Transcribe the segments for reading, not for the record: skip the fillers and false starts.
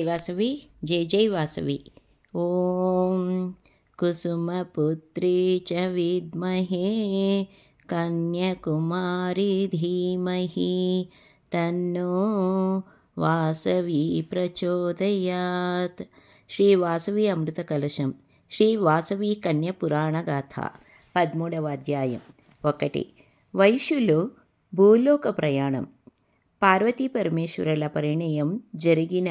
వాసవి జై జై వాసవి. ఓం కుసుమపుత్రీ చ విద్మహే కన్యాకుమారి ధీమహి తన్నో వాసవి ప్రచోదయాత్. శ్రీ వాసవి అమృత కలశం. శ్రీ వాసవి కన్య పురాణ గాథ 13వ అధ్యాయం. 1. వైశ్యులు భూలోక ప్రయాణం. పార్వతీ పరమేశ్వరుల పరిణయం జరిగిన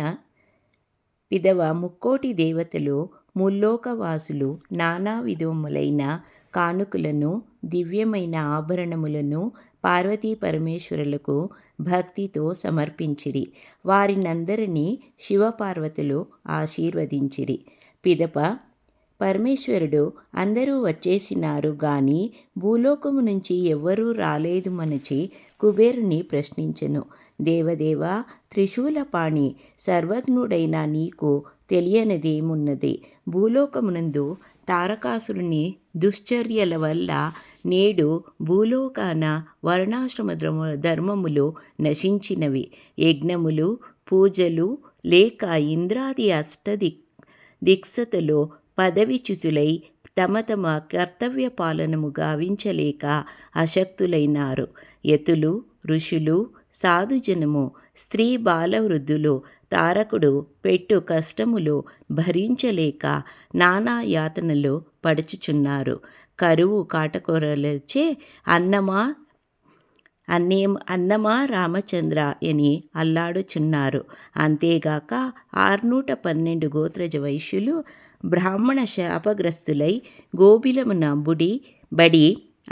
పిదవ ముక్కోటి దేవతలు ముల్లోకవాసులు నానా విధములైన కానుకలను దివ్యమైన ఆభరణములను పార్వతీ పరమేశ్వరులకు భక్తితో సమర్పించిరి. వారినందరినీ శివపార్వతులు ఆశీర్వదించిరి. పిదప పరమేశ్వరుడు అందరూ వచ్చేసినారు గాని భూలోకము నుంచి ఎవ్వరూ రాలేదు మనచి కుబేరుని ప్రశ్నించెను. దేవదేవ త్రిశూలపాణి, సర్వజ్ఞుడైన నీకు తెలియనిదేమున్నది? భూలోకమునందు తారకాసురుని దుశ్చర్యల వల్ల నేడు భూలోకాన వర్ణాశ్రమ ధర్మములు నశించినవి. యజ్ఞములు పూజలు లేక ఇంద్రాది దిక్సతలో పదవిచ్యుతులై తమ తమ కర్తవ్య పాలనము గావించలేక అశక్తులైనారు. యతులు ఋషులు సాధుజనము స్త్రీ బాలవృద్ధులు తారకుడు పెట్టు కష్టములు భరించలేక నానా యాతనలు పడుచుచున్నారు. కరువు కాటకొరలచే అన్నమా రామచంద్ర అని అల్లాడుచున్నారు. అంతేగాక 612 గోత్రజ వైశ్యులు బ్రాహ్మణ శాపగ్రస్తులై గోబిలమున బడి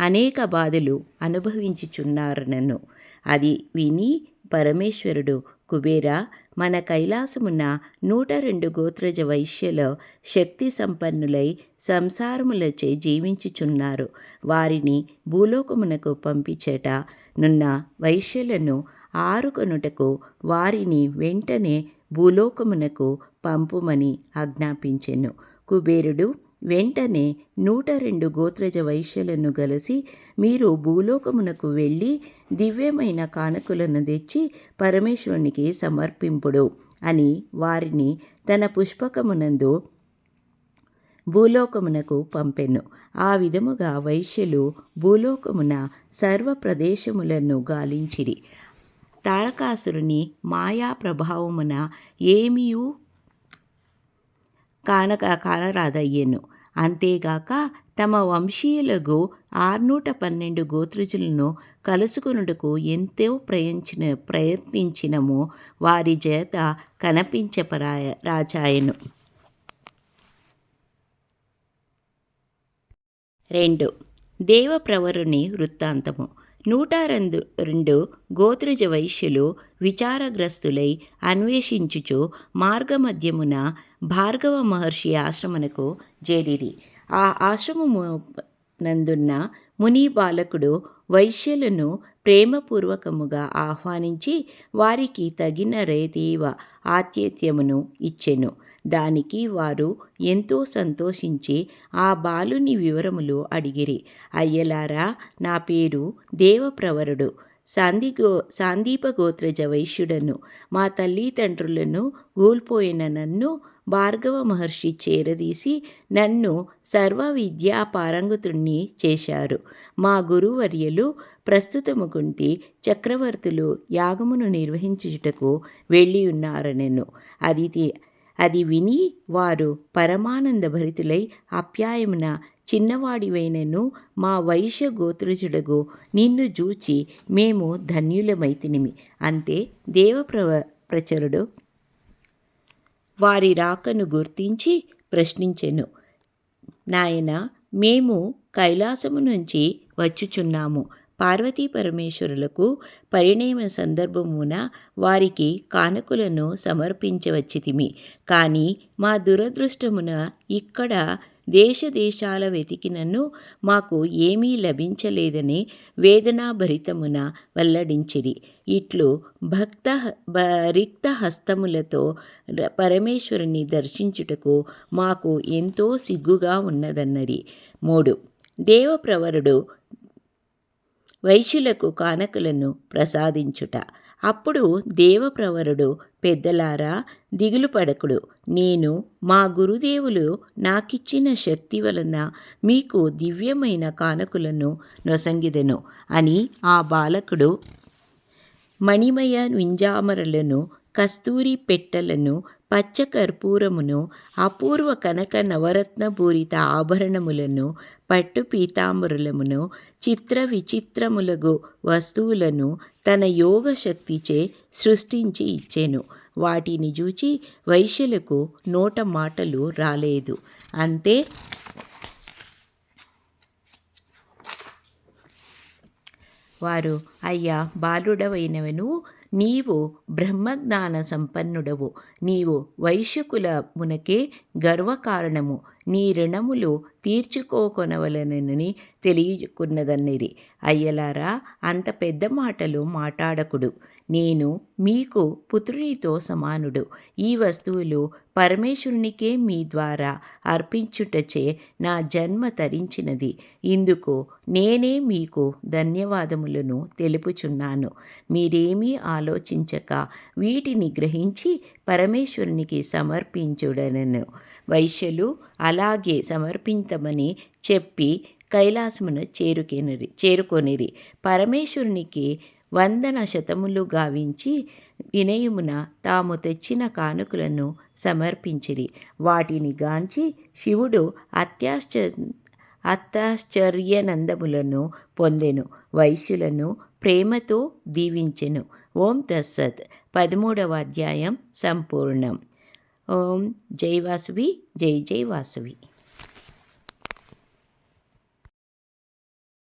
అనేక బాధలు అనుభవించుచున్నారనను. అది విని పరమేశ్వరుడు, కుబేర, మన కైలాసమున 102 గోత్రజ వైశ్యుల శక్తి సంపన్నులై సంసారములచే జీవించుచున్నారు. వారిని భూలోకమునకు పంపించట నున్న వైశ్యులను ఆరుకొనుటకు వారిని వెంటనే భూలోకమునకు పంపుమని ఆజ్ఞాపించెను. కుబేరుడు వెంటనే 102 గోత్రజ వైశ్యులను గలసి, మీరు భూలోకమునకు వెళ్ళి దివ్యమైన కానుకలను తెచ్చి పరమేశ్వరునికి సమర్పింపుడు అని వారిని తన పుష్పకమునందు భూలోకమునకు పంపెను. ఆ విధముగా వైశ్యులు భూలోకమున సర్వ ప్రదేశములను గాలించిరి. తారకాసురుని మాయా ప్రభావమున ఏమీయూ కానరాదయ్యెను. అంతేగాక తమ వంశీయులకు 612 గోత్రజులను కలుసుకొనుటకు ఎంతో ప్రయత్నించినము వారి చేత కనిపించరాచాయెను. 2. దేవప్రవరుని వృత్తాంతము. 102 గోత్రజ వైశ్యులు విచారగ్రస్తులై అన్వేషించుచు మార్గమధ్యమున భార్గవ మహర్షి ఆశ్రమమునకు చేరిరి. ఆ ఆశ్రమమునందున్న ముని బాలకుడు వైశ్యులను ప్రేమపూర్వకముగా ఆహ్వానించి వారికి తగిన రీతివ ఆతిథ్యమును ఇచ్చెను. దానికి వారు ఎంతో సంతోషించి ఆ బాలుని వివరములు అడిగిరి. అయ్యలారా, నా పేరు దేవప్రవరుడు, సాందీప గోత్రజ వైశ్యుడను. మా తల్లిదండ్రులను కోల్పోయిన నన్ను భార్గవ మహర్షి చేరదీసి నన్ను సర్వ విద్యా పారంగతుణ్ణి చేశారు. మా గురువర్యులు ప్రస్తుతము కుంతి చక్రవర్తులు యాగమును నిర్వహించుటకు వెళ్ళి ఉన్నారనెను. అది విని వారు పరమానంద భరితులై అప్యాయమున, చిన్నవాడివైనను మా వైశ్య గోత్రజుడగు నిన్ను జూచి మేము ధన్యులమైతినిమి. అంతే ప్రచరుడు వారి రాకను గుర్తించి ప్రశ్నించెను. నాయన, మేము కైలాసము నుంచి వచ్చుచున్నాము. పార్వతీ పరమేశ్వరులకు పరిణయ సందర్భమున వారికి కానుకలను సమర్పించవచ్చితిమి. కానీ మా దురదృష్టమున ఇక్కడ దేశాల వెతికినను మాకు ఏమీ లభించలేదని వేదనాభరితమున వెల్లడించిరి. ఇట్లు రిక్త హస్తములతో పరమేశ్వరుని దర్శించుటకు మాకు ఎంతో సిగ్గుగా ఉన్నదన్నది. 3. దేవప్రవరుడు వైశ్యులకు కానుకలను ప్రసాదించుట. అప్పుడు దేవప్రవరుడు, పెద్దలారా దిగులు పడకుడు, నేను మా గురుదేవులు నాకిచ్చిన శక్తి వలన మీకు దివ్యమైన కానుకలను నొసంగిదెను అని ఆ బాలకుడు మణిమయ వింజామరలను, కస్తూరి పెట్టెలను, పచ్చ కర్పూరమును, అపూర్వ కనక నవరత్నపూరిత ఆభరణములను, పట్టు పీతాంబరులమును, చిత్ర విచిత్రములగు వస్తువులను తన యోగ శక్తిచే సృష్టించి ఇచ్చెను. వాటిని చూచి వైశ్యులకు నోట మాటలు రాలేదు. అంతే వారు, అయ్యా బాలుడవైనవను, నీవు బ్రహ్మజ్ఞాన సంపన్నుడవు, నీవు వైశ్యకులమునకే గర్వకారణము, నీ రుణములు తీర్చుకోకొనవలెనని తెలియకున్నదన్నిరి. అయ్యలారా, అంత పెద్ద మాటలు మాటాడకుడు. నేను మీకు పుత్రునితో సమానుడు. ఈ వస్తువులు పరమేశ్వరునికే మీ ద్వారా అర్పించుటచే నా జన్మ తరించినది. ఇందుకు నేనే మీకు ధన్యవాదములను తెలుపుచున్నాను. మీరేమీ ఆలోచించక వీటిని గ్రహించి పరమేశ్వరునికి సమర్పించుడనెను. వైశ్యులు అలాగే సమర్పించమని చెప్పి కైలాసమును చేరుకొనిరి. పరమేశ్వరునికి వందన శతములు గావించి వినయమున తాము తెచ్చిన కానుకలను సమర్పించిరి. వాటిని గాంచి శివుడు అత్యాశ్చర్యనందములను పొందెను. వైశ్యులను ప్రేమతో దీవించెను. ఓం తత్సత్. 13వ అధ్యాయం సంపూర్ణం. ఓం జై వాసవి. జై జై వాసవి.